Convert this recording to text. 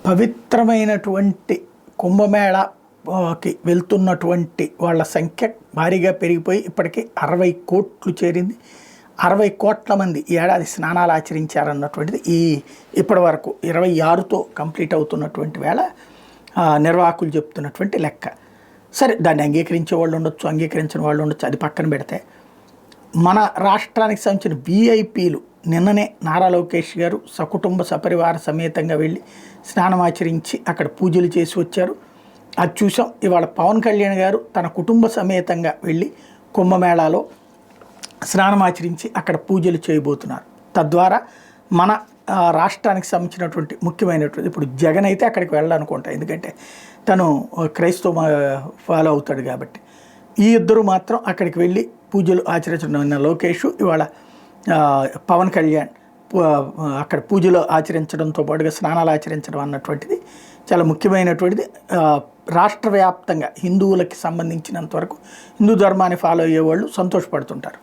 పవిత్రమైనటువంటి కుంభమేళకి వెళ్తున్నటువంటి వాళ్ళ సంఖ్య భారీగా పెరిగిపోయి ఇప్పటికీ 60 కోట్లు చేరింది. 60 కోట్ల మంది ఈ ఏడాది స్నానాలు ఆచరించారన్నటువంటిది ఇప్పటి వరకు 26తో కంప్లీట్ అవుతున్నటువంటి వేళ నిర్వాహకులు చెప్తున్నటువంటి లెక్క. సరే, దాన్ని అంగీకరించే వాళ్ళు ఉండొచ్చు, అంగీకరించిన వాళ్ళు ఉండొచ్చు, అది పక్కన పెడితే మన రాష్ట్రానికి సంబంధించిన వీఐపీలు నిన్ననే నారా లోకేష్ గారు సకుటుంబ సపరివార సమేతంగా వెళ్ళి స్నానమాచరించి అక్కడ పూజలు చేసి వచ్చారు. అది చూసాం. ఇవాళ పవన్ కళ్యాణ్ గారు తన కుటుంబ సమేతంగా వెళ్ళి కుంభమేళాలో స్నానమాచరించి అక్కడ పూజలు చేయబోతున్నారు. తద్వారా మన రాష్ట్రానికి సంబంధించినటువంటి ముఖ్యమైనటువంటి ఇప్పుడు జగన్ అయితే అక్కడికి వెళ్ళాలనుకుంటా, ఎందుకంటే తను క్రైస్తవ ఫాలో అవుతాడు కాబట్టి. ఈ ఇద్దరు మాత్రం అక్కడికి వెళ్ళి పూజలు ఆచరించడం, లోకేష్ ఇవాళ పవన్ కళ్యాణ్ అక్కడ పూజలు ఆచరించడంతో పాటుగా స్నానాలు ఆచరించడం అన్నటువంటిది చాలా ముఖ్యమైనటువంటిది. రాష్ట్ర వ్యాప్తంగా హిందువులకి సంబంధించినంత వరకు హిందూ ధర్మాన్ని ఫాలో అయ్యేవాళ్ళు సంతోషపడుతుంటారు.